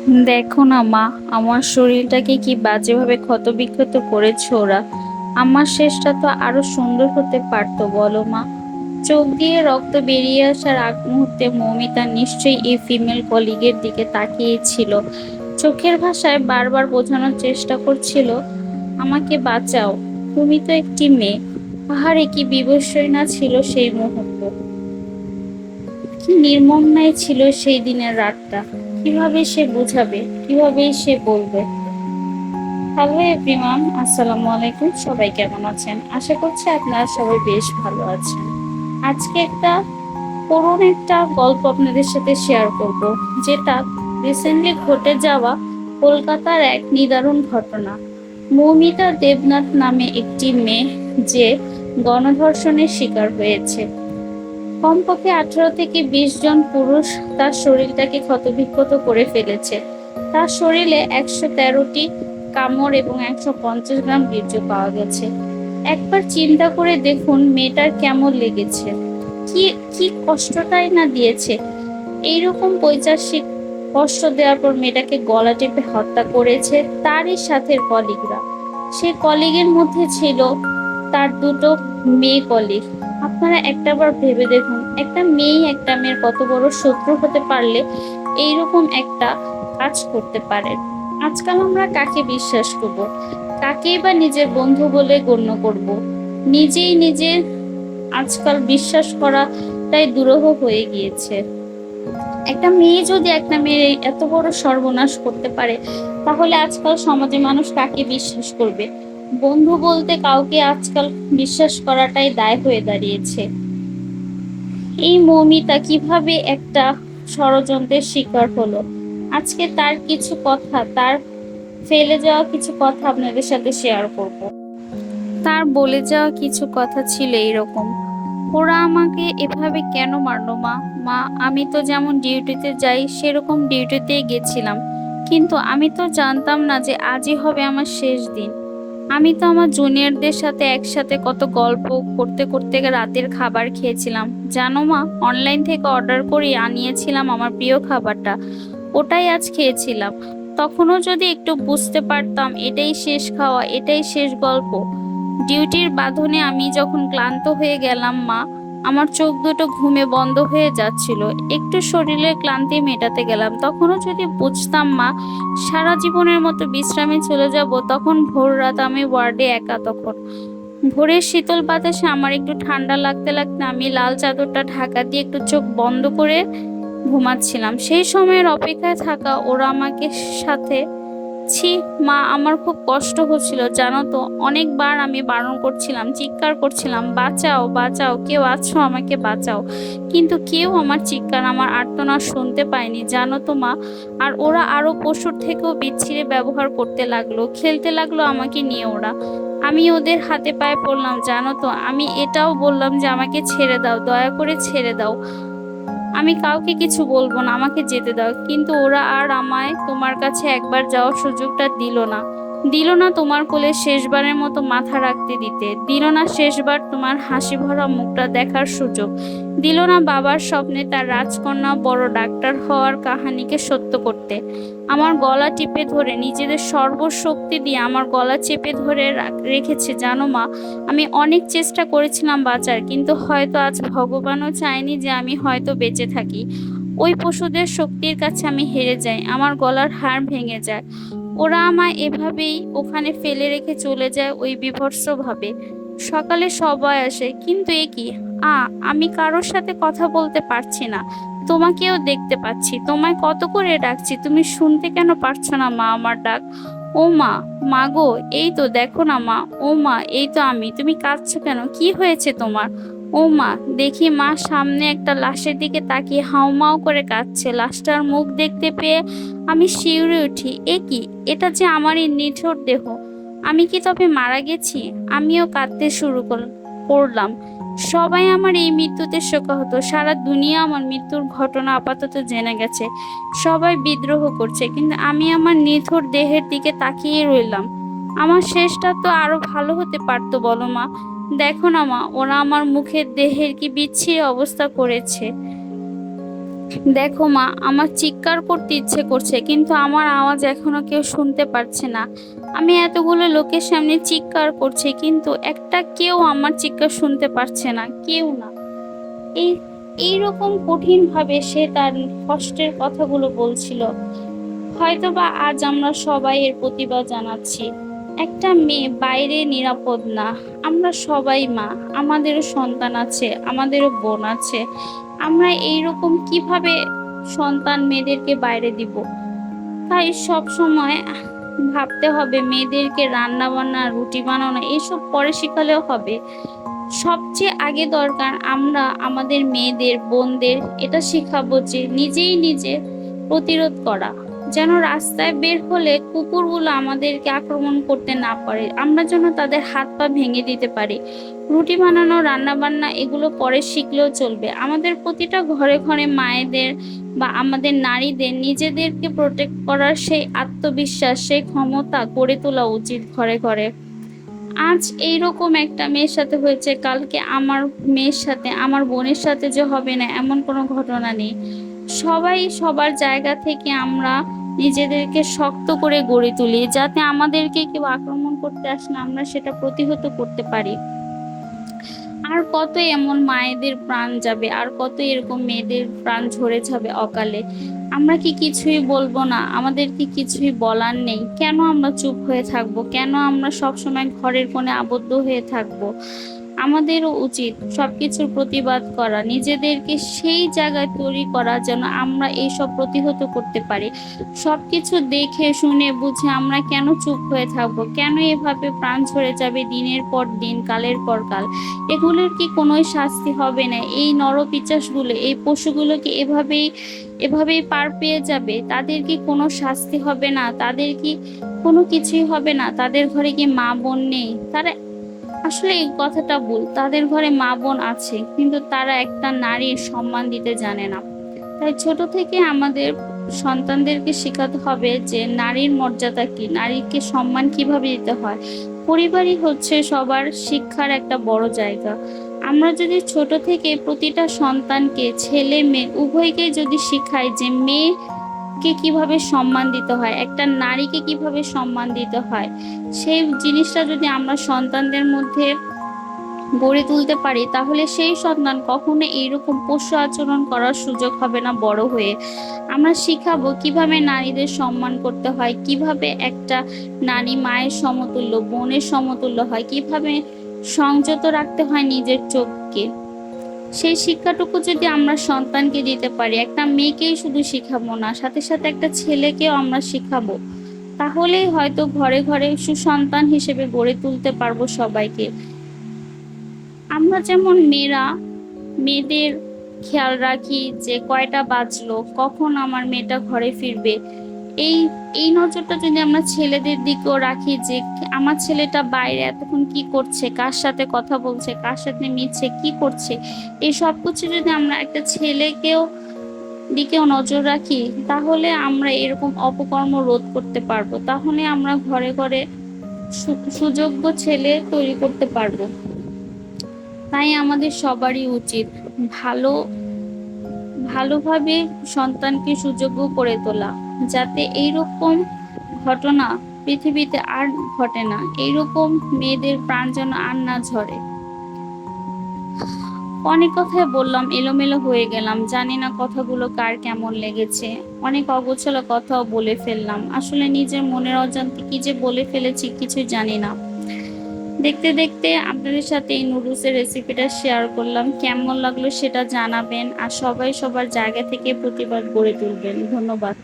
দেখো না মা, আমার শরীরটাকে কি বাজেভাবে ক্ষতবিক্ষত করেছে ওরা। আমার শেষটা তো আরো সুন্দর হতে পারতো বলো মা। চোখ দিয়ে রক্ত বেরিয়ে আসার আগ মুহূর্তে মৌমিতা নিশ্চয়ই এই ফিমেল কলিগের দিকে তাকিয়েছিল। চোখের ভাষায় বারবার বোঝানোর চেষ্টা করছিল, আমাকে বাঁচাও, তুমি তো একটি মেয়ে। আহারে কি বিবস্ত্রই না ছিল সেই মুহূর্ত, কি নির্মমনায় ছিল সেই দিনের রাতটা। কিভাবে সে বুঝাবে, কিভাবে সে বলবে? হ্যালো এভরিওয়ান, আসসালামু আলাইকুম। সবাই কেমন আছেন? আশা করছি আপনারা সবাই বেশ ভালো আছেন। আজকে করুণ একটা গল্প আপনাদের সাথে শেয়ার করব, যেটা রিসেন্টলি ঘটে যাওয়া কলকাতার এক নিদারুণ ঘটনা। মৌমিতা দেবনাথ নামে একটি মেয়ে, যে গণধর্ষণের শিকার হয়েছে। কমপক্ষে 18 থেকে 20 জন পুরুষ তার শরীরটাকে ক্ষতবিক্ষত করে ফেলেছে। তার শরীরে 113টি কামড় এবং 150 গ্রাম বীর্য পাওয়া গেছে। একবার চিন্তা করে দেখুন মেয়েটার কেমন লেগেছে, কি কি কষ্টটাই না দিয়েছে। এইরকম পৈশাচিক কষ্ট দেওয়ার পর মেয়েটাকে গলা টিপে হত্যা করেছে তারই সাথের কলিগরা। সেই কলিগের মধ্যে ছিল তার দুটো মেয়ে কলিগ। আপনারা একটাবার ভেবে দেখুন, একটা মেয়ে একটা মেয়ের কত বড় শত্রু হতে পারলে এইরকম একটা কাজ করতে পারে। আজকাল আমরা কাকে বিশ্বাস করব, কাকেই বা নিজের বন্ধু বলে গণ্য করব? নিজেই নিজের আজকাল বিশ্বাস করাটাই দুরূহ হয়ে গিয়েছে। একটা মেয়ে যদি একটা মেয়ের এত বড় সর্বনাশ করতে পারে, তাহলে আজকাল সমাজে মানুষ কাকে বিশ্বাস করবে? বন্ধু বলতে কাউকে আজকাল বিশ্বাস করাটাই দায় হয়ে দাঁড়িয়েছে। এই মৌমিতা কিভাবে একটা ষড়যন্ত্রের শিকার হলো, আজকে তার কিছু কথা, তার ফেলে যাওয়া কিছু কথা আপনাদের সাথে শেয়ার করব। তার বলে যাওয়া কিছু কথা ছিল এইরকম, ওরা আমাকে এভাবে কেন মারলো মা? মা, আমি তো যেমন ডিউটিতে যাই সেরকম ডিউটিতেই গেছিলাম, কিন্তু আমি তো জানতাম না যে আজই হবে আমার শেষ দিন। আমি তো আমার জুনিয়রদের সাথে একসাথে কত গল্প করতে করতে রাতের খাবার খেয়েছিলাম। জানো মা, অনলাইন থেকে অর্ডার করে আনিয়েছিলাম আমার প্রিয় খাবারটা, ওটাই আজ খেয়েছিলাম। তখনও যদি একটু বুঝতে পারতাম এটাই শেষ খাওয়া, এটাই শেষ গল্প। ডিউটির বাঁধনে আমি যখন ক্লান্ত হয়ে গেলাম মা, আমার চোখ দুটো ঘুমে বন্ধ হয়ে যাচ্ছিল, একটু শরীরের ক্লান্তি মেটাতে গেলাম, তখনও যদি বুঝতাম মা সারা জীবনের মতো বিশ্রামে চলে যাব, তখন ভোর রাত আমি ওয়ার্ডে একা। তখন ভোরের শীতল বাতাসে আমার একটু ঠান্ডা লাগতে লাগতে আমি লাল চাদরটা ঢাকা দিয়ে একটু চোখ বন্ধ করে ঘুমাচ্ছিলাম। সেই সময়ের অপেক্ষায় থাকা ওরা আমাকে সাথে, ছি মা, আমার খুব কষ্ট হচ্ছিল জানো তো। অনেকবার আমি বারণ করছিলাম, চিৎকার করছিলাম, বাঁচাও বাঁচাও, কেউ আছো, আমাকে বাঁচাও। কিন্তু কেউ আমার চিৎকার, আমার আর্তনাদ শুনতে পায়নি জানো তো মা। আর ওরা আরো পশুর থেকেও বিচ্ছিরে ব্যবহার করতে লাগলো, খেলতে লাগলো আমাকে নিয়ে ওরা। আমি ওদের হাতে পায়ে পড়লাম জানো তো। আমি এটাও বললাম যে আমাকে ছেড়ে দাও, দয়া করে ছেড়ে দাও, আমি কাউকে কিছু বলবো না, আমাকে যেতে দাও। কিন্তু ওরা আর আমায় তোমার কাছে একবার যাওয়ার সুযোগটা দিল না। দিল না তোমার কোলে শেষবারের মতো মাথা রাখতে দিতে, দিল না শেষবার তোমার হাসি ভরা মুখটা দেখার সুযোগ, দিল না বাবার স্বপ্নে তার রাজকন্যা বড় ডাক্তার হওয়ার কাহিনীকে সত্য করতে। আমার গলা টিপে ধরে, নিজেদের সর্বশক্তি দিয়ে আমার গলা চেপে ধরে রেখেছে জানো মা। আমি অনেক চেষ্টা করেছিলাম বাঁচার, কিন্তু হয়তো আজ ভগবানও চায়নি যে আমি হয়তো বেঁচে থাকি। ওই পশুদের শক্তির কাছে আমি হেরে যাই, আমার গলার হাড় ভেঙে যায়। ওরা আমায় এভাবেই ওখানে ফেলে রেখে চলে যায় ওই বিভৎসভাবে। সকালে সবাই আসে, কিন্তু এ কি, আমি কারোর সাথে কথা বলতে পারছি না। তোমাকেও দেখতে পাচ্ছি, তোমায় কত করে ডাকছি, তুমি শুনতে কেন পারছো না মা আমার ডাক? ও মা, মা গো, এই তো দেখো না মা। ও মা, এই তো আমি, তুমি কাঁদছো কেন, কি হয়েছে তোমার? ও মা, দেখি মা সামনে একটা লাশের দিকে তাকিয়ে হাউমাউ করে কাঁদছে। লাশটার মুখ দেখতে পেয়ে আমি শিউরে উঠি, এ কি, এটা যে আমারই নিথর দেহ। আমি কি তবে মারা গেছি? আমিও কাঁদতে শুরু করলাম। সবাই আমার এই মৃত্যুতে শোকাহত, সারা দুনিয়া আমার মৃত্যুর ঘটনা আপাতত জেনে গেছে। সবাই বিদ্রোহ করছে, কিন্তু আমি আমার নিথর দেহের দিকে তাকিয়ে রইলাম। আমার শেষটা তো আরো ভালো হতে পারতো বলো মা। দেখো না মা, ওরা আমার মুখের দেহের কি বিচ্ছিরি অবস্থা করেছে। দেখো মা, আমার চিৎকার করতে ইচ্ছে করছে, কিন্তু আমার আওয়াজ এখনো কেউ শুনতে পারছে না। আমি এতগুলো লোকের সামনে চিৎকার করছি, কিন্তু একটা কেউ আমার চিৎকার শুনতে পারছে না, কেউ না। এই এইরকম কঠিন ভাবে সে তার কষ্টের কথাগুলো বলছিল। হয়তোবা আজ আমরা সবাই এর প্রতিবাদ জানাচ্ছি। একটা মেয়ে বাইরে নিরাপদ না। আমরা সবাই মা, আমাদেরও সন্তান আছে, আমাদেরও বোন আছে। আমরা এইরকম কিভাবে সন্তান মেয়েদেরকে বাইরে দিব? তাই সব সময় ভাবতে হবে মেয়েদেরকে রান্না বান্না, রুটি বানানো এসব পরে শিখালেও হবে। সবচেয়ে আগে দরকার আমরা আমাদের মেয়েদের, বোনদের এটা শেখাবো যে নিজেই নিজে প্রতিরোধ করা। যেন রাস্তায় বের হলে কুকুরগুলো আমাদেরকে আক্রমণ করতে না পারে, আমরা যেন তাদের হাত পা ভেঙে দিতে পারি। রুটি বানানো, রান্না বান্না এগুলো পরে শিখলেও চলবে। আমাদের প্রতিটা ঘরে ঘরে মায়েদের বা আমাদের নারীদের নিজেদেরকে প্রোটেক্ট করার সেই আত্মবিশ্বাস, সেই ক্ষমতা গড়ে তোলা উচিত ঘরে ঘরে। আজ এইরকম একটা মেয়ের সাথে হয়েছে, কালকে আমার মেয়ের সাথে, আমার বোনের সাথে যে হবে না এমন কোনো ঘটনা নেই। সবাই সবার জায়গা থেকে আমরা নিজেদেরকে শক্ত করে গড়ে তুলি, যাতে আমাদেরকে কেউ আক্রমণ করতে আসলে আমরা সেটা প্রতিহত করতে পারি। আর কত এমন মায়েদের প্রাণ যাবে, আর কত এরকম মেয়েদের প্রাণ ঝরে যাবে অকালে। আমরা কি কিছুই বলবো না? আমাদের কি কিছুই বলার নেই? কেন আমরা চুপ হয়ে থাকবো? কেন আমরা সবসময় ঘরের কোণে আবদ্ধ হয়ে থাকবো? আমাদেরও উচিত সবকিছুর প্রতিবাদ করা, নিজেদেরকে সেই জায়গায় তৈরি করা যেন আমরা এইসব প্রতিহত করতে পারি। সবকিছু দেখে শুনে বুঝে আমরা কেন চুপ হয়ে থাকবো? কেন এভাবে প্রাণ ঝরে যাবে দিনের পর দিন, কালের পর কাল? এগুলোর কি কোনো শাস্তি হবে না? এই নরপিশাচগুলো, এই পশুগুলো কি এভাবেই এভাবেই পার পেয়ে যাবে? তাদের কি কোনো শাস্তি হবে না? তাদের কি কোনো কিছুই হবে না? তাদের ঘরে কি মা বোন নেই? তারা আসলে এই কথাটা ভুল, তাদের ঘরে মা বোন আছে, কিন্তু তারা একটা নারীর সম্মান দিতে জানে না। তাই ছোট থেকে আমাদের সন্তানদেরকে শেখাতে হবে যে নারীর মর্যাদা কি, নারীকে সম্মান কিভাবে দিতে হয়। পরিবারই হচ্ছে সবার শিক্ষার একটা বড় জায়গা। আমরা যদি ছোট থেকে প্রতিটা সন্তানকে, ছেলে মেয়ে উভয়কে যদি শিখাই যে মেয়েকে কিভাবে সম্মান দিতে হয়, একটা নারীকে কিভাবে সম্মান দিতে হয়, সেই জিনিসটা যদি আমরা সন্তানদের মধ্যে গড়ে তুলতে পারি, তাহলে সেই সন্তান কখনো এইরকম পশু আচরণ করার সুযোগ হবে না বড় হয়ে। আমরা শিখাবো কিভাবে নারীদের সম্মান করতে হয়, কিভাবে একটা নারী মায়ের সমতুল্য, বোনের সমতুল্য হয়, কিভাবে সংযত রাখতে হয় নিজের চোখকে। সেই শিক্ষাটুকু যদি আমরা সন্তানকে দিতে পারি, একটা মেয়েকেই শুধু শিখাবো না, সাথে সাথে একটা ছেলেকেও আমরা শিখাবো, তাহলেই হয়তো ঘরে ঘরে সুসন্তান হিসেবে গড়ে তুলতে পারবো সবাইকে। আমরা যেমন মেয়েরা মেয়েদের খেয়াল রাখি যে কয়টা বাজলো, কখন আমার মেয়েটা ঘরে ফিরবে, এই এই নজরটা যদি আমরা ছেলেদের দিকেও রাখি যে আমার ছেলেটা বাইরে এতক্ষণ কি করছে, কার সাথে কথা বলছে, কার সাথে মিশছে, কি করছে, এই সব কিছু যদি আমরা একটা ছেলেকেও দিকেও নজর রাখি, তাহলে আমরা এরকম অপকর্ম রোধ করতে পারবো। তাহলে আমরা ঘরে ঘরে সুযোগ্য ছেলে তৈরি করতে পারবো। তাই আমাদের সবারই উচিত ভালো ভালোভাবে সন্তানকে সুযোগ্য করে তোলা, যাতে এইরকম ঘটনা পৃথিবীতে আর ঘটে না, এইরকম মেয়েদের প্রাণ যেন আর না ঝরে। অনেক কথাই বললাম, এলোমেলো হয়ে গেলাম, জানি না কথাগুলো কার কেমন লেগেছে। অনেক অগোছালো কথাও বলে ফেললাম, আসলে নিজের মনের অজান্তে কি যে বলে ফেলেছি কিছুই জানি না। দেখতে দেখতে আপনাদের সাথে এই নুডলসের রেসিপিটা শেয়ার করলাম, কেমন লাগলো সেটা জানাবেন, আর সবাই সবার জায়গা থেকে প্রতিবাদ গড়ে তুলবেন। ধন্যবাদ।